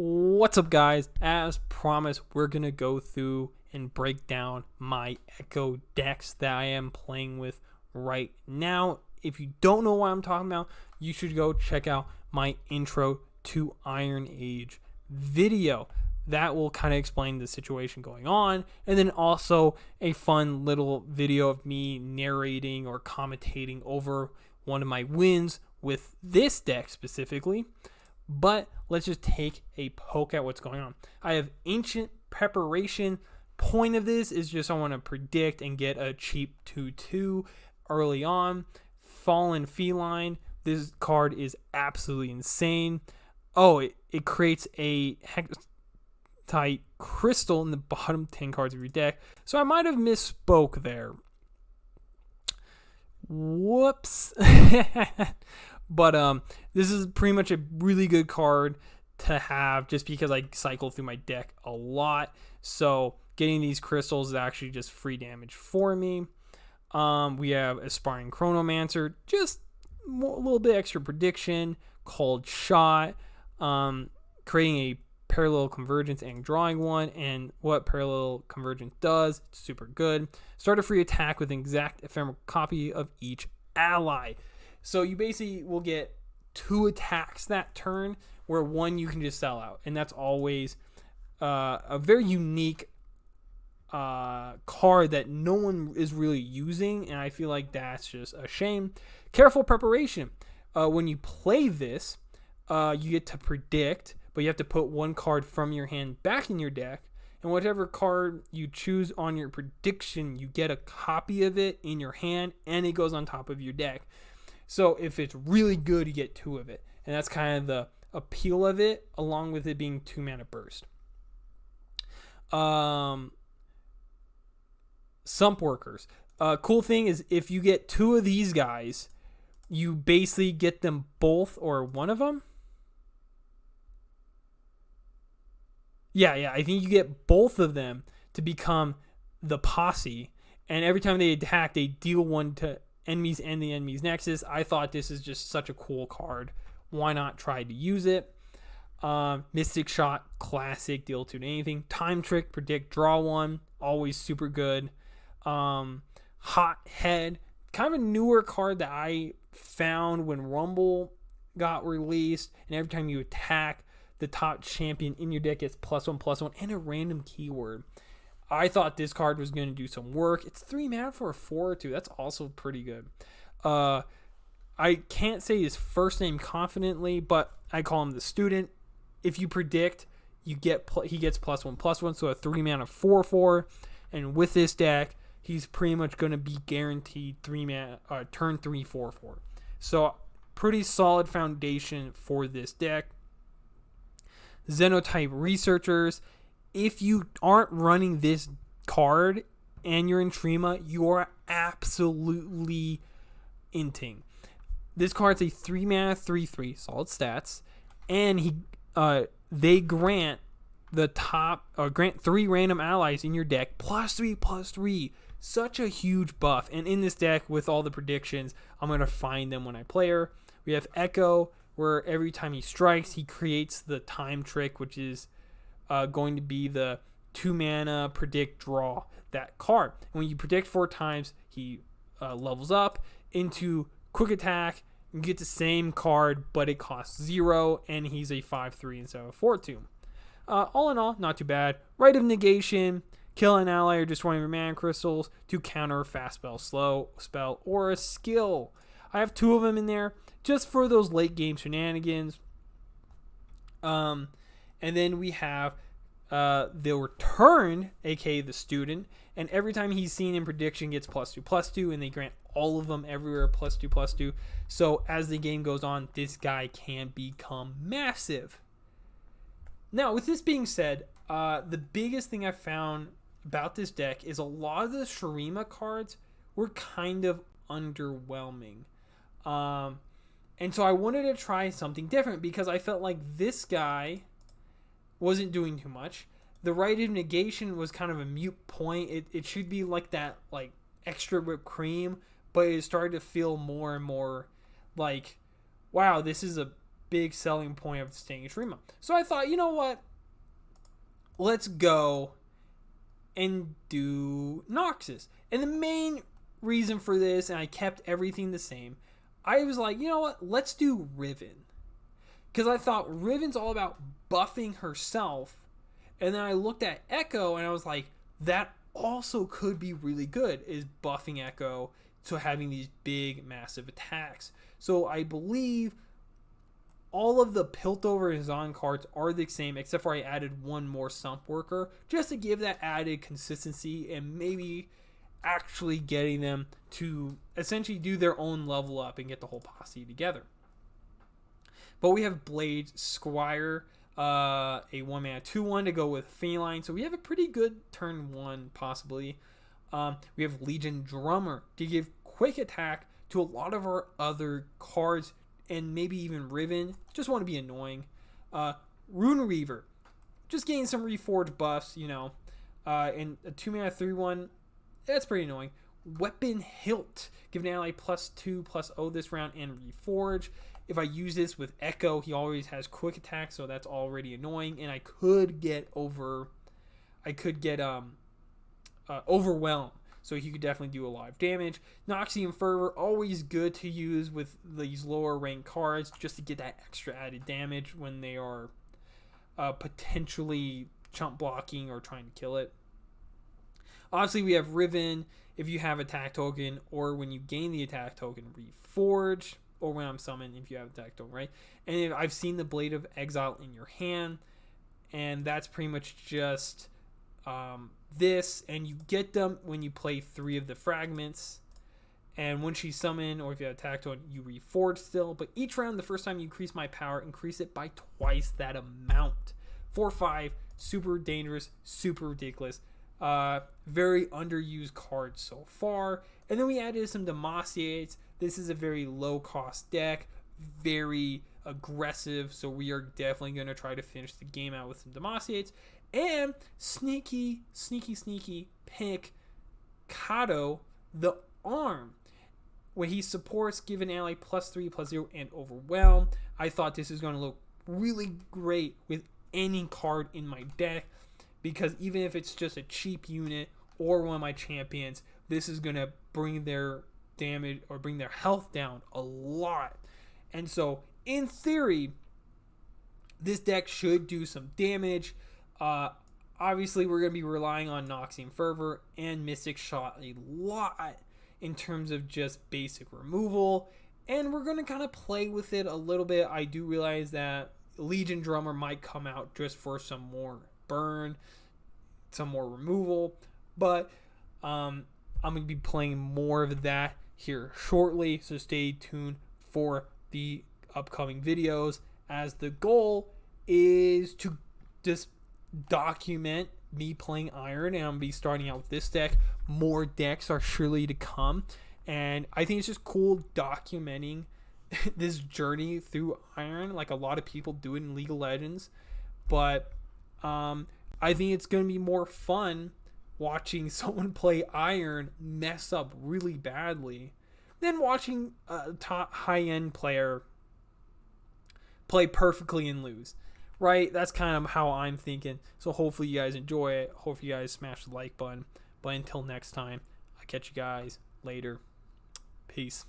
What's up, guys? As promised, we're going to go through and break down my Ekko decks that I am playing with right now. If you don't know what I'm talking about, you should go check out my intro to Iron Age video. That will kind of explain the situation going on, and then also a fun little video of me narrating or commentating over one of my wins with this deck specifically. But let's just take a poke at what's going on. I have Ancient Preparation. Point of this is just I want to predict and get a cheap 2/2 early on. Fallen Feline. This card is absolutely insane. Oh, it creates a Hextite Crystal in the bottom 10 cards of your deck. So I might have misspoke there. Whoops. But this is pretty much a really good card to have just because I cycle through my deck a lot. So getting these crystals is actually just free damage for me. We have Aspiring Chronomancer, just a little bit extra prediction. Cold Shot, creating a Parallel Convergence and drawing one. And what Parallel Convergence does, it's super good. Start a free attack with an exact ephemeral copy of each ally. So you basically will get 2 attacks that turn, where one you can just sell out. And that's always a very unique card that no one is really using. And I feel like that's just a shame. Careful Preparation. When you play this, you get to predict, but you have to put one card from your hand back in your deck. And whatever card you choose on your prediction, you get a copy of it in your hand, and it goes on top of your deck. So if it's really good, you get 2 of it. And that's kind of the appeal of it, along with it being 2 mana burst. Sump Workers. Cool thing is if you get 2 of these guys, you basically get them both or one of them. Yeah, I think you get both of them to become the posse. And every time they attack, they deal 1 to enemies and the enemy's nexus. I thought this is just such a cool card. Why not try to use it? Mystic Shot, classic, deal 2 to anything. Time Trick, predict, draw 1, always super good. Hot Head, kind of a newer card that I found when Rumble got released, and every time you attack, the top champion in your deck gets +1/+1 and a random keyword. I thought this card was going to do some work. It's 3 mana for a 4/2. That's also pretty good. I can't say his first name confidently, but I call him the Student. If you predict, he gets +1/+1, so a 3 mana 4/4. And with this deck, he's pretty much going to be guaranteed 3 mana turn 3 4/4. So pretty solid foundation for this deck. Xenotype Researchers. If you aren't running this card and you're in Trima, you are absolutely inting. This card's a 3 mana 3/3, solid stats, and they grant grant 3 random allies in your deck +3/+3. Such a huge buff. And in this deck, with all the predictions, I'm gonna find them when I play her. We have Ekko, where every time he strikes, he creates the Time Trick, which is going to be the 2 mana predict draw that card. And when you predict 4 times, he levels up into quick attack. You get the same card, but it costs 0, and he's a 5/3 instead of a 4/2. All in all, not too bad. Rite of Negation, kill an ally or destroy your mana crystals to counter a fast spell, slow spell, or a skill. I have 2 of them in there just for those late game shenanigans. And then we have the Return, aka the Student, and every time he's seen in prediction gets +2/+2, and they grant all of them everywhere +2/+2. So as the game goes on, this guy can become massive. Now, with this being said, the biggest thing I found about this deck is a lot of the Shurima cards were kind of underwhelming. And so I wanted to try something different because I felt like this guy wasn't doing too much. The Rite of Negation was kind of a mute point. It should be like that, like extra whipped cream, but it started to feel more and more like, wow, this is a big selling point of staying extreme. So I thought, you know what? Let's go and do Noxus. And the main reason for this, and I kept everything the same, I was like, you know what? Let's do Riven. Because I thought Riven's all about buffing herself. And then I looked at Ekko and I was like, that also could be really good, is buffing Ekko to having these big, massive attacks. So I believe all of the Piltover and Zon cards are the same, except for I added one more Stump Worker, just to give that added consistency and maybe actually getting them to essentially do their own level up and get the whole posse together. But we have Blade Squire, a 1-mana 2/1 to go with Feline. So we have a pretty good turn 1, possibly. We have Legion Drummer to give quick attack to a lot of our other cards, and maybe even Riven. Just want to be annoying. Rune Reaver, just getting some Reforged buffs, and a 2-mana 3/1. That's pretty annoying. Weapon Hilt, give an ally +2/+0 this round and Reforge. If I use this with Ekko, he always has quick attack, so that's already annoying. And I could get Overwhelm, so he could definitely do a lot of damage. Noxian Fervor, always good to use with these lower ranked cards, just to get that extra added damage when they are potentially chump blocking or trying to kill it. Obviously, we have Riven if you have attack token, or when you gain the attack token, Reforge, or when I'm summoned if you have attack token, right? And I've seen the Blade of Exile in your hand, and that's pretty much just this, and you get them when you play 3 of the fragments. And once you summon, or if you have attack token, you Reforge still. But each round, the first time you increase my power, increase it by twice that amount. 4/5, super dangerous, super ridiculous. Very underused card so far. And then we added some Demaciates. This is a very low cost deck, very aggressive, so we are definitely going to try to finish the game out with some Demaciates. And sneaky pick Kato the Arm. When he supports, give an ally +3/+0 and Overwhelm. I thought this is going to look really great with any card in my deck, because even if it's just a cheap unit or one of my champions, this is going to bring their damage or bring their health down a lot. And so in theory, this deck should do some damage. Obviously, we're going to be relying on Noxian Fervor and Mystic Shot a lot in terms of just basic removal, and we're going to kind of play with it a little bit. I do realize that Legion Drummer might come out just for some more burn, some more removal, but I'm going to be playing more of that here shortly, so stay tuned for the upcoming videos, as the goal is to just document me playing Iron, and I'm going to be starting out with this deck. More decks are surely to come, and I think it's just cool documenting this journey through Iron, like a lot of people do it in League of Legends, but I think it's going to be more fun watching someone play Iron mess up really badly than watching a top high-end player play perfectly and lose, right? That's kind of how I'm thinking. So hopefully you guys enjoy it. Hope you guys smash the like button. But until next time, I'll catch you guys later. Peace.